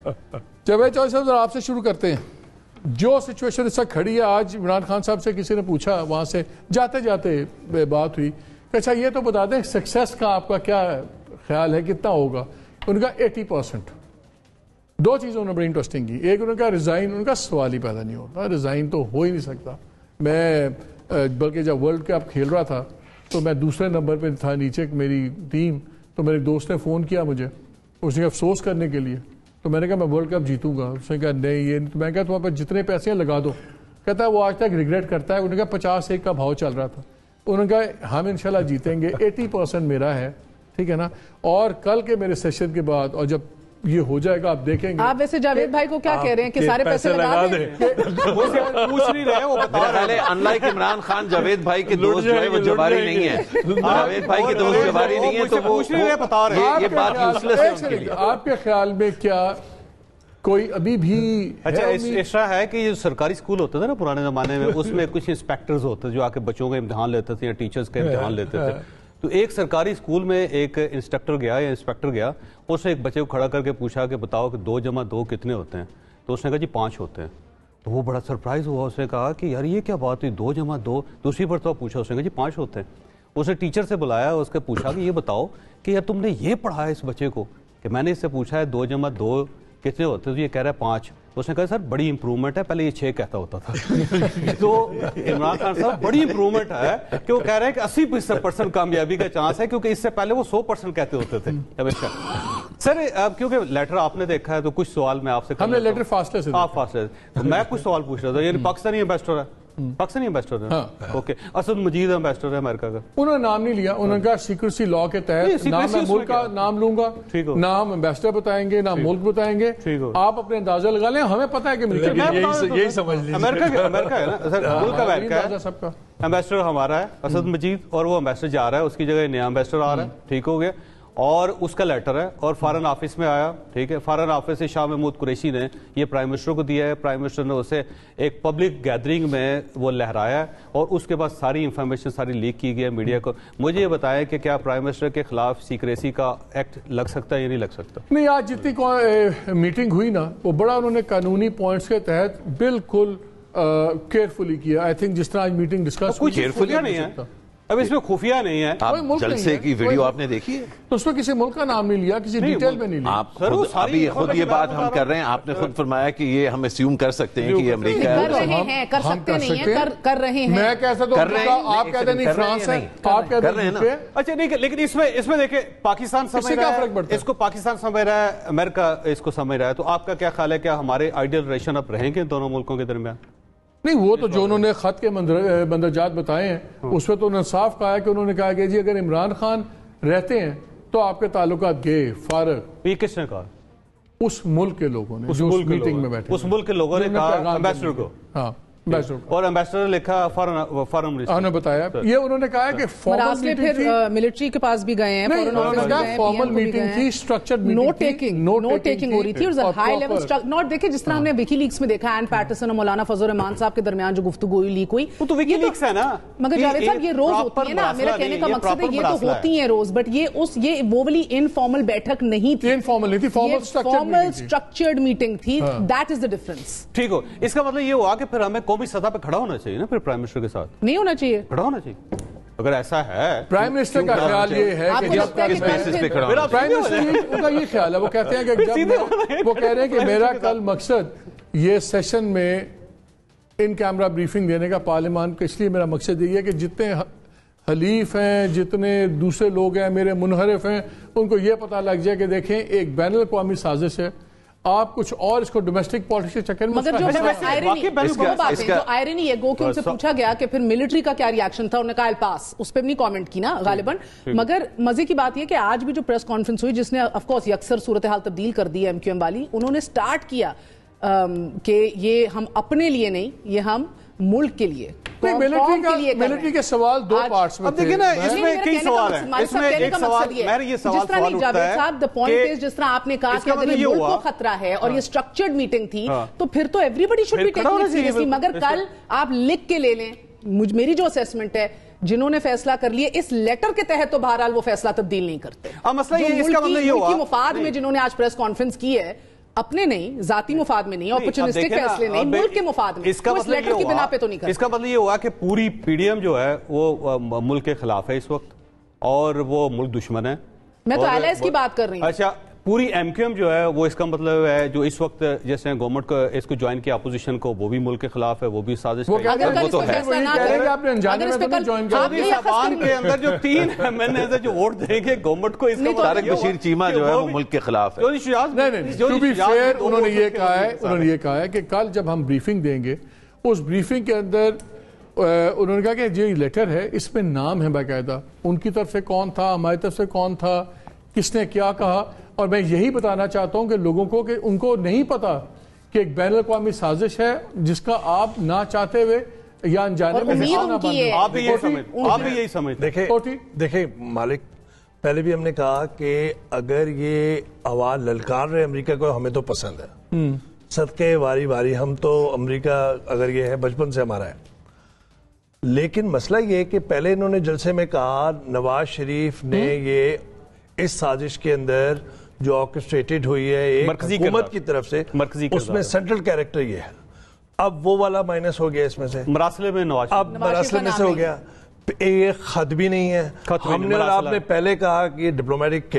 जावेद चौधरी साहब आप से शुरू करते हैं। जो सिचुएशन इस वक्त खड़ी है, आज इमरान खान साहब से किसी ने पूछा, वहां से जाते जाते बात हुई, अच्छा ये तो बता दें सक्सेस का आपका क्या ख्याल है, कितना होगा? उनका 80%। दो चीज़ें उन्होंने बड़ी इंटरेस्टिंग की। एक उनका रिज़ाइन, उनका सवाल ही पैदा नहीं होता, रिज़ाइन तो हो ही नहीं सकता। मैं बल्कि जब वर्ल्ड कप खेल रहा था तो मैं दूसरे नंबर पे था नीचे मेरी टीम, तो मेरे दोस्त ने फ़ोन किया मुझे, उसने अफसोस करने के लिए, तो मैंने कहा मैं वर्ल्ड कप जीतूंगा। उसने कहा नहीं ये नहीं। तो मैं कहा तुम्हारे पास जितने पैसे हैं लगा दो। कहता है वो आज तक रिग्रेट करता है। उन्होंने कहा 50-1 का भाव चल रहा था। उन्होंने कहा हम इंशाल्लाह जीतेंगे, 80% मेरा है, ठीक है ना। और कल के मेरे सेशन के बाद और जब ये हो जाएगा आप देखेंगे। आप वैसे जावेद भाई को क्या कह रहे हैं कि सारे पैसे लगा दें? पूछ नहीं रहे, वो बता रहे हैं। अनलाइक इमरान खान, जावेद भाई के दोस्त जो है वो जवारी नहीं है। जावेद भाई के दोस्त जवारी नहीं है, तो वो पूछ नहीं रहे, बता रहे हैं। ये बात यूजलेस है उनके लिए। आपके ख्याल में क्या कोई अभी भी? अच्छा ऐसा है कि ये सरकारी स्कूल होते थे ना पुराने जमाने में, उसमें कुछ इंस्पेक्टर्स होते थे जो आके बच्चों का इम्तिहान लेते थे या टीचर्स का इम्तिहान लेते थे। तो एक सरकारी स्कूल में एक इंस्ट्रक्टर गया या इंस्पेक्टर गया, उसने एक बच्चे को खड़ा करके पूछा कि बताओ कि 2 + 2 कितने होते हैं? तो उसने कहा जी 5 होते हैं। तो वो बड़ा सरप्राइज हुआ, उसने कहा कि यार ये क्या बात हुई, 2 + 2? दूसरी बार तो पूछा, उसने कहा जी 5 होते हैं। उसने टीचर से बुलाया, उसके पूछा कि ये बताओ कि यार तुमने ये पढ़ाया इस बच्चे को, कि मैंने इससे पूछा है 2 + 2 कितने होते हैं, तो ये कह रहा है 5। उसने कहा सर बड़ी इंप्रूवमेंट है, पहले ये 6 कहता होता था। तो इमरान खान साहब बड़ी इंप्रूवमेंट है कि वो कह रहे हैं कि 80% कामयाबी का चांस है, क्योंकि इससे पहले वो 100% कहते होते थे हमेशा। सर अब क्योंकि लेटर आपने देखा है तो कुछ सवाल मैं आपसे, हमने लेटर फासले से, आप फासले से, मैं कुछ सवाल पूछ रहा था। यानी पाकिस्तानी एम्बेसडर है, पाकिस्तानी एम्बेसडर है, हाँ। ओके। असद मजीद एम्बेसडर है अमेरिका का। उन्होंने नाम नहीं लिया, उन्होंने कहा सीक्रेसी लॉ के तहत नाम मैं मुल्क का नाम लूंगा, नाम एम्बेसडर बताएंगे, नाम मुल्क बताएंगे, आप अपने अंदाजा लगा लें, हमें पता है कि यही समझ लीजिए अमेरिका है ना सर, मुल्क का अमेरिका है, सबका एम्बेसडर हमारा है असद मजीद, और वो एम्बेसडर जा रहा है, उसकी जगह नया एम्बेसडर आ रहा है, ठीक हो गया। और उसका लेटर है और फॉरेन ऑफिस में आया, ठीक है। फॉरेन ऑफिस से शाह महमूद कुरैशी ने ये प्राइम मिनिस्टर को दिया है, प्राइम मिनिस्टर ने उसे एक पब्लिक गैदरिंग में वो लहराया और उसके बाद सारी इंफॉर्मेशन सारी लीक की गई है मीडिया को। मुझे ये बताया कि क्या प्राइम मिनिस्टर के खिलाफ सीक्रेसी का एक्ट लग सकता है या नहीं लग सकता? नहीं, आज जितनी मीटिंग हुई ना वो बड़ा उन्होंने कानूनी पॉइंट्स के तहत बिल्कुल केयरफुली किया। आई थिंक जिस तरह आज मीटिंग डिस्कस हुई केयरफुली नहीं है, अब इसमें खुफिया नहीं है। आप जलसे की वीडियो आपने देखी है तो उसमें किसी मुल्क का नाम नहीं लिया, किसी डिटेल में नहीं लिया। आप अभी खुद ये बात हम कर रहे हैं, आपने खुद फरमाया कि ये हम अस्यूम कर सकते हैं कि ये अमेरिका कर रहे हैं, कर सकते नहीं है, कर रहे हैं। मैं कैसा तो आप कहते नहीं फ्रांस है, आप कहते हैं ना। अच्छा नहीं, लेकिन इसमें देखिए पाकिस्तान समझ रहा है, इसको पाकिस्तान समझ रहा है, अमेरिका इसको समझ रहा है, तो आपका क्या ख्याल है, क्या हमारे आइडियल रिलेशन अब रहेंगे दोनों मुल्कों के दरमियान? नहीं, वो तो जो उन्होंने खत के मंदरजात बताए हैं उसमें तो उन्होंने साफ कहा है कि उन्होंने कहा कि जी अगर इमरान खान रहते हैं तो आपके ताल्लुकात गए फारग। ये किसने कहा? उस मुल्क के लोगों ने, उस मीटिंग में बैठे, उस मुल्क के लोगों ने कहा एम्बेसडर को, हाँ और एम्बेसडर ने लिखा फॉरेन मिनिस्टर ने बताया, ये उन्होंने कहा कि फॉर्मल मीटिंग थी, मिलिट्री के पास भी गए हैं, फॉर्मल मीटिंग थी, स्ट्रक्चर्ड मीटिंग, नोट टेकिंग हो रही थी और हाई लेवल नोट। देखिए जिस तरह हमने विकीलीक्स में देखा, एन पैटरसन और मौलाना फजल रहमान साहब के दरमियान जो गुफ्तगू लीक हुई, तो विकीलीक्स है ना। मगर जावेद साहब ये रोज होती है ना, मेरा कहने का मकसद है ये तो होती है रोज, बट ये वो वाली इनफॉर्मल बैठक नहीं थी, इनफॉर्मल नहीं थी, फॉर्मल स्ट्रक्चर्ड मीटिंग थी। That is the difference. ठीक हो, इसका मतलब ये हुआ कि फिर हमें कौमी सतह पर खड़ा होना चाहिए ना, फिर प्राइम मिनिस्टर के साथ नहीं होना चाहिए, खड़ा होना चाहिए। अगर ऐसा है, प्राइम मिनिस्टर का ख्याल ये है कि जब प्राइम मिनिस्टर का ये ख्याल है, वो कहते हैं कि जब वो कह रहे हैं कि मेरा कल मकसद ये सेशन में इन कैमरा ब्रीफिंग देने का पार्लियामान का, इसलिए मेरा मकसद ये है कि जितने हलीफ हैं, जितने दूसरे लोग हैं मेरे मुनहरिफ हैं, उनको ये पता लग जाए कि देखें एक बैनुल अक़वामी साजिश है, आप कुछ और इसको डोमेस्टिक पॉलिटिक्स के चक्कर में। मगर जो आयरनी है गो कि उनसे पूछा गया कि फिर मिलिट्री का क्या रिएक्शन था, उन्होंने कहा पास, उस पर भी नहीं कमेंट की ना गालिबन। मगर मजे की बात यह कि आज भी जो प्रेस कॉन्फ्रेंस हुई जिसने ऑफ कोर्स अक्सर सूरत हाल तब्दील कर दी है एमक्यूएम वाली, उन्होंने स्टार्ट किया कि ये हम अपने लिए नहीं, ये हम मुल्क के लिए, मिलिट्री के सवाल दो पार्ट्स में। अब देखिए ना, इसमें कई सवाल हैं, इसमें एक सवाल मेरा ये सवाल उठता है, द पॉइंट इज जिस तरह आपने कहा कि अगर ये मुल्क को खतरा है और ये स्ट्रक्चर्ड मीटिंग थी तो फिर तो everybody should be taking it seriously. मगर कल आप लिख के ले लें, मेरी जो असेसमेंट है, जिन्होंने फैसला कर लिए इस लेटर के तहत तो बहरहाल वो फैसला तब्दील नहीं करते। मसला ये, इसका मतलब ये हुआ मुफाद में जिन्होंने आज प्रेस कॉन्फ्रेंस की है, اپنے نہیں، ذاتی مفاد میں نہیں، اپرچونسٹک فیصلے نہیں، ملک کے مفاد میں، وہ اس لیٹر کی بنا پہ تو نہیں کرتا۔ اس کا مطلب یہ ہوا کہ پوری پی ڈی ایم جو ہے وہ ملک کے خلاف ہے اس وقت، اور وہ ملک دشمن ہے۔ میں تو ایلائز کی بات کر رہی ہوں۔ اچھا، پوری ایم کیو ایم جو ہے وہ اس کا مطلب ہے جو اس وقت جیسے گورنمنٹ کو اس کو جوائن کیا اپوزیشن کو، وہ بھی ملک کے خلاف ہے، وہ بھی سازش کے اندر جو 3 ایم این اے جو ووٹ دیں گے گورنمنٹ کو، اس کا طارق بشیر چیمہ جو ہے وہ ملک کے خلاف ہے۔ انہوں نے یہ کہا ہے کہ کل جب ہم بریفنگ دیں گے، اس بریفنگ کے اندر انہوں نے کہا کہ جو لیٹر ہے اس میں نام ہے باقاعدہ، ان کی طرف سے کون تھا، ہماری طرف سے کون تھا، کس نے کیا کہا۔ اور میں یہی بتانا چاہتا ہوں کہ لوگوں کو کہ ان کو نہیں پتا کہ ایک بین الاقوامی سازش ہے جس کا آپ نہ چاہتے ہوئے یا انجانے میں آپ بھی یہی سمجھتے۔ دیکھیں مالک، پہلے بھی ہم نے کہا کہ اگر یہ آواز للکار رہے امریکہ کو، ہمیں تو پسند ہے، صدقے واری واری، ہم تو امریکہ اگر یہ ہے بچپن سے ہمارا ہے۔ لیکن مسئلہ یہ کہ پہلے انہوں نے جلسے میں کہا نواز شریف نے یہ اس سازش کے اندر جو آرکسٹریٹڈ ہوئی ہے ایک حکومت کی طرف سے، اس میں سینٹرل کیریکٹر یہ ہے۔ اب وہ والا مائنس ہو گیا اس میں سے، مراسلے میں نواز، اب مراسلے میں سے ہو گیا، یہ خط بھی نہیں ہے۔ ہم نے اور آپ نے پہلے کہا کہ ڈپلومیٹک